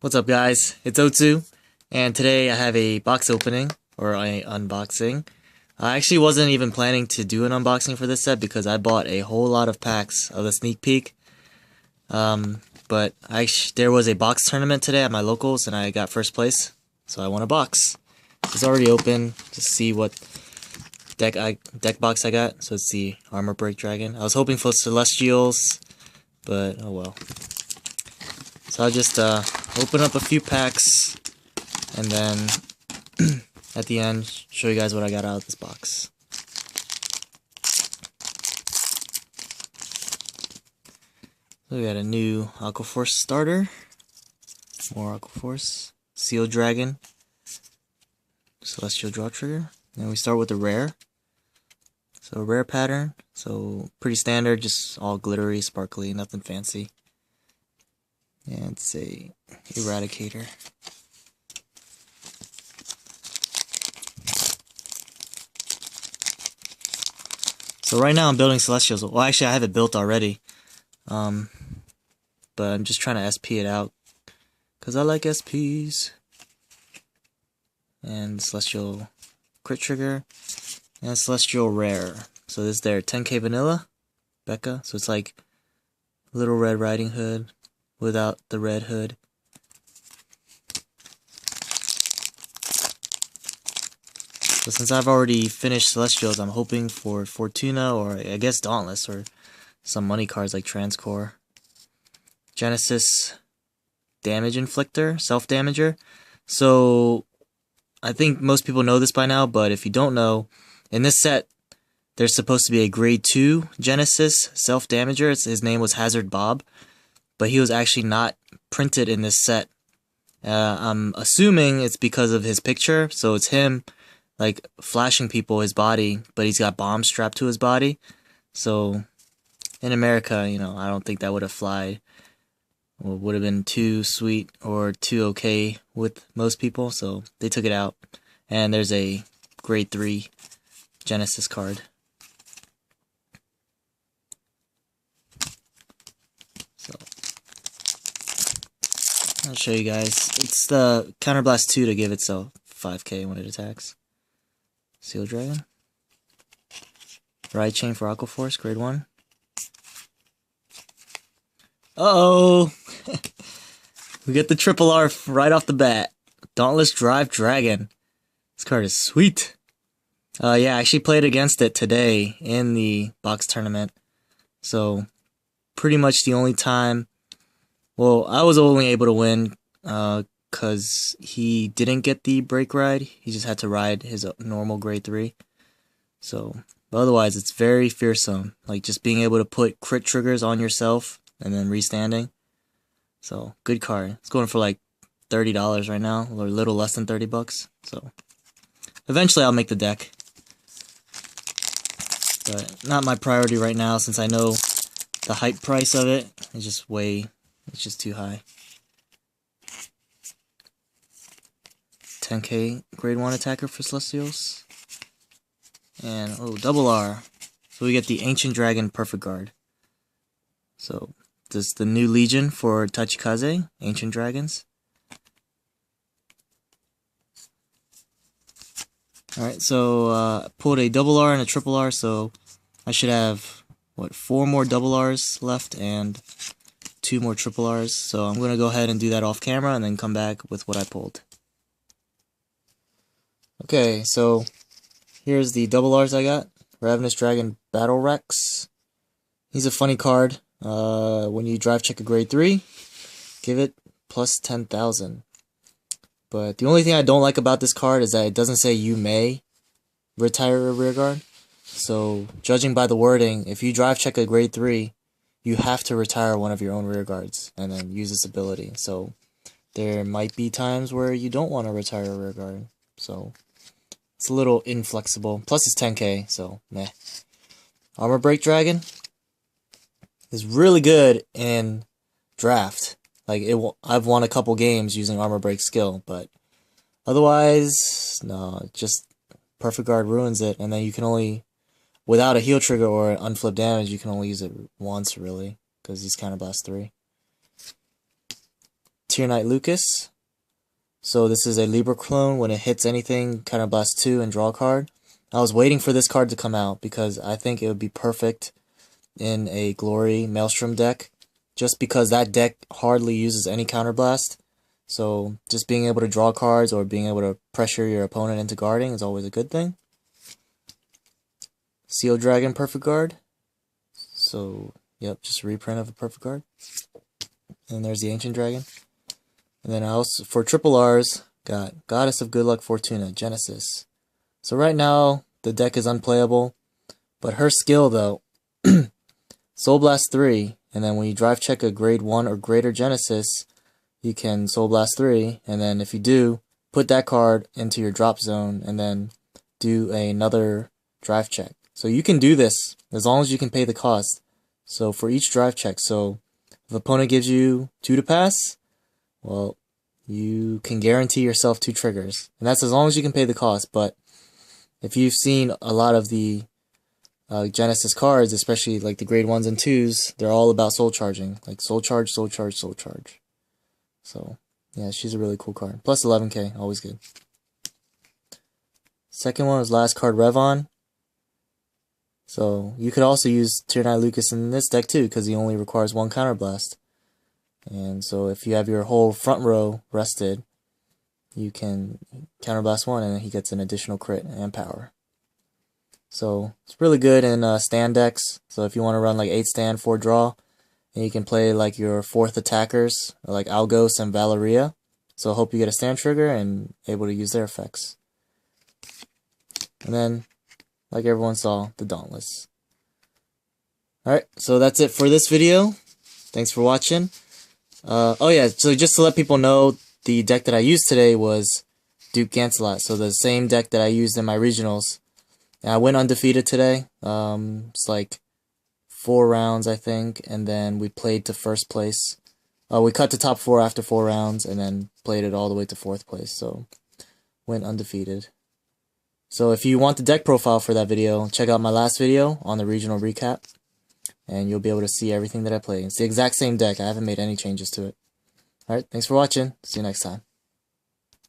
What's up, guys? It's O2, and today I have a box opening, or a unboxing. I actually wasn't even planning to do an unboxing for this set because I bought a whole lot of packs of the sneak peek. But there was a box tournament today at my locals, and I got first place, so I won a box. It's already open. Just see what deck box I got. So it's the Armor Break Dragon. I was hoping for Celestials, but oh well. So I'll just open up a few packs, and then at the end, show you guys what I got out of this box. So we got a new Aquaforce starter, more Aquaforce, Seal Dragon, Celestial Draw Trigger. Then we start with the rare. So a rare pattern, so pretty standard, just all glittery, sparkly, nothing fancy. And it's a Eradicator. So right now I'm building Celestials. Well, actually I have it built already. But I'm just trying to SP it out, because I like SPs. And Celestial Crit Trigger. And Celestial Rare. So this is their 10k Vanilla. Becca. So it's like Little Red Riding Hood without the red hood. So since I've already finished Celestials, I'm hoping for Fortuna, or I guess Dauntless, or some money cards like Transcore. Genesis Damage Inflictor, Self-Damager. So I think most people know this by now, but if you don't know, in this set, there's supposed to be a grade 2 Genesis Self-Damager. His name was Hazard Bob, but he was actually not printed in this set. I'm assuming it's because of his picture, so it's him like flashing people his body, but he's got bombs strapped to his body. So in America, you know, I don't think that would have flied, or would have been too sweet or too okay with most people, so they took it out. And there's a grade 3 Genesis card. So I'll show you guys. It's the Counterblast 2 to give itself 5k when it attacks. Seal Dragon. Ride Chain for Aquaforce, grade 1. Uh-oh! We get the triple R right off the bat. Dauntless Drive Dragon. This card is sweet. Yeah, I actually played against it today in the box tournament. So, pretty much the only time... Well, I was only able to win because he didn't get the break ride. He just had to ride his normal grade 3. So, but otherwise, it's very fearsome. Like, just being able to put crit triggers on yourself and then restanding. So, good card. It's going for like $30 right now, or a little less than 30 bucks. So, eventually I'll make the deck. But not my priority right now, since I know the hype price of it is just it's just too high. 10k grade 1 attacker for Celestials. And, oh, double R. So we get the Ancient Dragon Perfect Guard. So, this is the new Legion for Tachikaze, Ancient Dragons. Alright, so pulled a double R and a triple R, so I should have, what, 4 more double Rs left and 2 more triple Rs. So I'm going to go ahead and do that off camera and then come back with what I pulled. Okay, so here's the double Rs I got. Ravenous Dragon Battle Rex. He's a funny card. When you drive check a grade 3, give it plus 10,000. But the only thing I don't like about this card is that it doesn't say you may retire a rearguard. So, judging by the wording, if you drive check a grade 3, you have to retire one of your own rearguards and then use this ability. So, there might be times where you don't want to retire a rearguard. So, it's a little inflexible. Plus, it's 10k, so meh. Armor Break Dragon is really good in draft. Like, I've won a couple games using Armor Break skill, but otherwise, no, just Perfect Guard ruins it, and then you can only, without a heal trigger or unflip damage, you can only use it once, really, because he's Counterblast 3. Tyrannite Lucas. So this is a Libra clone. When it hits anything, Counterblast 2 and draw a card. I was waiting for this card to come out because I think it would be perfect in a Glory Maelstrom deck, just because that deck hardly uses any Counterblast. So just being able to draw cards or being able to pressure your opponent into guarding is always a good thing. Seal Dragon Perfect Guard. So, yep, just a reprint of a Perfect Guard. And there's the Ancient Dragon. And then I also, for triple R's, got Goddess of Good Luck Fortuna, Genesis. So right now, the deck is unplayable. But her skill, though, Soul Blast 3, and then when you drive check a grade 1 or greater Genesis, you can Soul Blast 3, and then if you do, put that card into your drop zone, and then do another drive check. So you can do this, as long as you can pay the cost. So for each drive check, so if opponent gives you 2 to pass, well, you can guarantee yourself 2 triggers. And that's as long as you can pay the cost. But if you've seen a lot of the Genesis cards, especially like the grade 1s and 2s, they're all about soul charging. Like soul charge, soul charge, soul charge. So, yeah, she's a really cool card. Plus 11k, always good. Second one is last card Revon. So, you could also use Tyrannite Lucas in this deck too, because he only requires 1 Counterblast. And so if you have your whole front row rested, you can Counterblast 1 and he gets an additional crit and power. So it's really good in stand decks. So if you want to run like 8 stand, 4 draw, and you can play like your 4th attackers, like Algos and Valeria. So I hope you get a stand trigger and able to use their effects. And then, like everyone saw, the Dauntless. Alright, so that's it for this video. Thanks for watching. Oh yeah, so just to let people know, the deck that I used today was Duke Gancelot, so the same deck that I used in my regionals. And I went undefeated today. It's like 4 rounds, I think, and then we played to first place. We cut to top 4 after 4 rounds, and then played it all the way to 4th place, so went undefeated. So if you want the deck profile for that video, check out my last video on the regional recap. And you'll be able to see everything that I play. It's the exact same deck. I haven't made any changes to it. Alright, thanks for watching. See you next time.